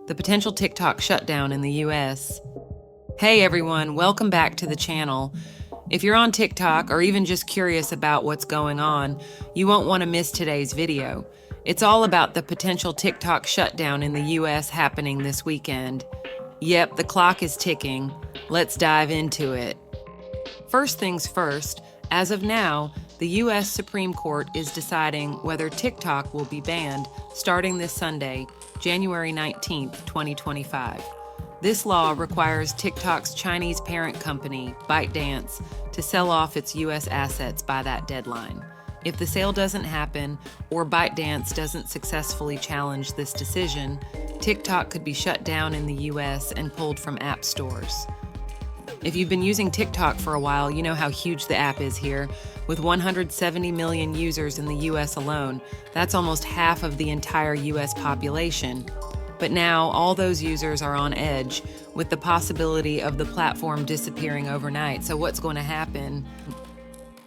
the potential TikTok shutdown in the US. Hey everyone, welcome back to the channel. If you're on TikTok or even just curious about what's going on, you won't want to miss today's video. It's all about the potential TikTok shutdown in the US happening this weekend. Yep, the clock is ticking. Let's dive into it. First things first, as of now, the U.S. Supreme Court is deciding whether TikTok will be banned starting this Sunday, January 19, 2025. This law requires TikTok's Chinese parent company, ByteDance, to sell off its U.S. assets by that deadline. If the sale doesn't happen, or ByteDance doesn't successfully challenge this decision, TikTok could be shut down in the U.S. and pulled from app stores. If you've been using TikTok for a while, you know how huge the app is here. With 170 million users in the US alone, that's almost half of the entire US population. But now, all those users are on edge, with the possibility of the platform disappearing overnight. So what's going to happen?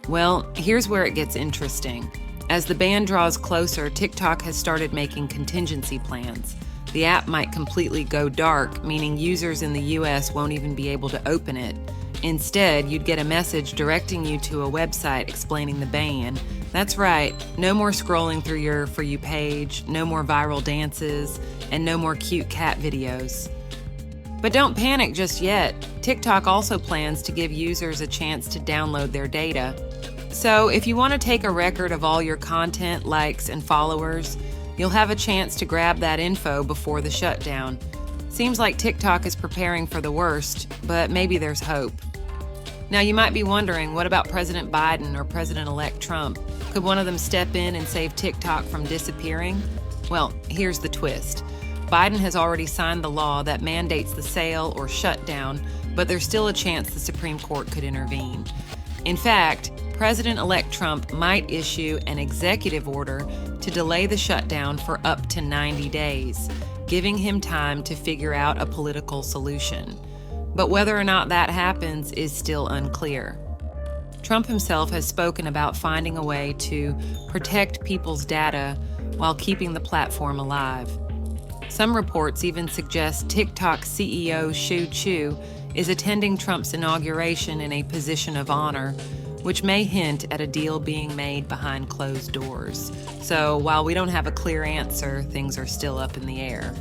Well, here's where it gets interesting. As the ban draws closer, TikTok has started making contingency plans. The app might completely go dark, meaning users in the US won't even be able to open it. Instead, you'd get a message directing you to a website explaining the ban. That's right, no more scrolling through your For You page, no more viral dances, and no more cute cat videos. But don't panic just yet. TikTok also plans to give users a chance to download their data. So if you want to take a record of all your content, likes, and followers, you'll have a chance to grab that info before the shutdown. Seems like TikTok is preparing for the worst, but maybe there's hope. Now you might be wondering, what about President Biden or President-elect Trump? Could one of them step in and save TikTok from disappearing? Well, here's the twist. Biden has already signed the law that mandates the sale or shutdown, but there's still a chance the Supreme Court could intervene. In fact, President-elect Trump might issue an executive order to delay the shutdown for up to 90 days, giving him time to figure out a political solution. But whether or not that happens is still unclear. Trump himself has spoken about finding a way to protect people's data while keeping the platform alive. Some reports even suggest TikTok CEO Shu Chu is attending Trump's inauguration in a position of honor, which may hint at a deal being made behind closed doors. So while we don't have a clear answer, things are still up in the air.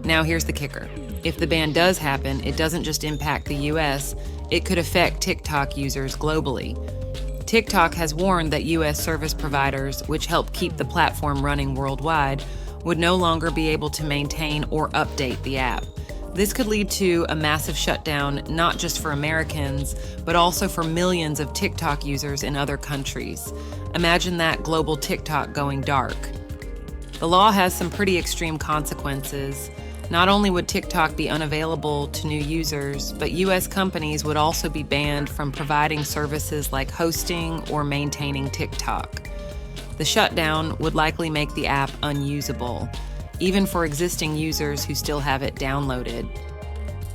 Now here's the kicker. If the ban does happen, it doesn't just impact the US, it could affect TikTok users globally. TikTok has warned that US service providers, which help keep the platform running worldwide, would no longer be able to maintain or update the app. This could lead to a massive shutdown, not just for Americans, but also for millions of TikTok users in other countries. Imagine that global TikTok going dark. The law has some pretty extreme consequences. Not only would TikTok be unavailable to new users, but US companies would also be banned from providing services like hosting or maintaining TikTok. The shutdown would likely make the app unusable, even for existing users who still have it downloaded.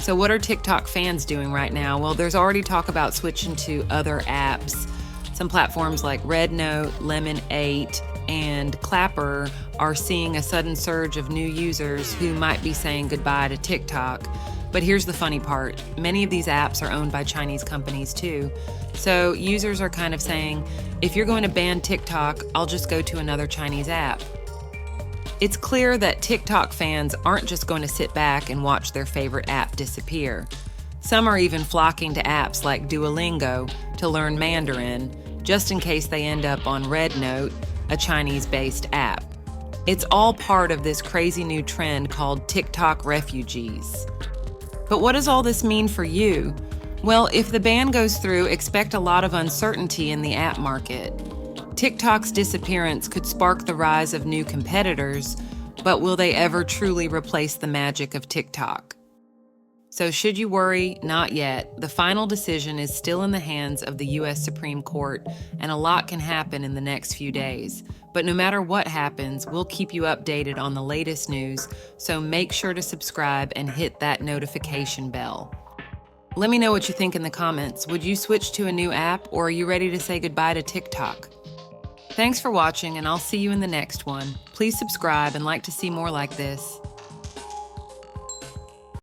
So what are TikTok fans doing right now? Well, there's already talk about switching to other apps. Some platforms like RedNote, Lemon8, and Clapper are seeing a sudden surge of new users who might be saying goodbye to TikTok. But here's the funny part. Many of these apps are owned by Chinese companies too. So users are kind of saying, if you're going to ban TikTok, I'll just go to another Chinese app. It's clear that TikTok fans aren't just going to sit back and watch their favorite app disappear. Some are even flocking to apps like Duolingo to learn Mandarin, just in case they end up on RedNote, a Chinese-based app. It's all part of this crazy new trend called TikTok refugees. But what does all this mean for you? Well, if the ban goes through, expect a lot of uncertainty in the app market. TikTok's disappearance could spark the rise of new competitors, but will they ever truly replace the magic of TikTok? So should you worry? Not yet. The final decision is still in the hands of the US Supreme Court, and a lot can happen in the next few days. But no matter what happens, we'll keep you updated on the latest news, so make sure to subscribe and hit that notification bell. Let me know what you think in the comments. Would you switch to a new app, or are you ready to say goodbye to TikTok? Thanks for watching, and I'll see you in the next one. Please subscribe and like to see more like this.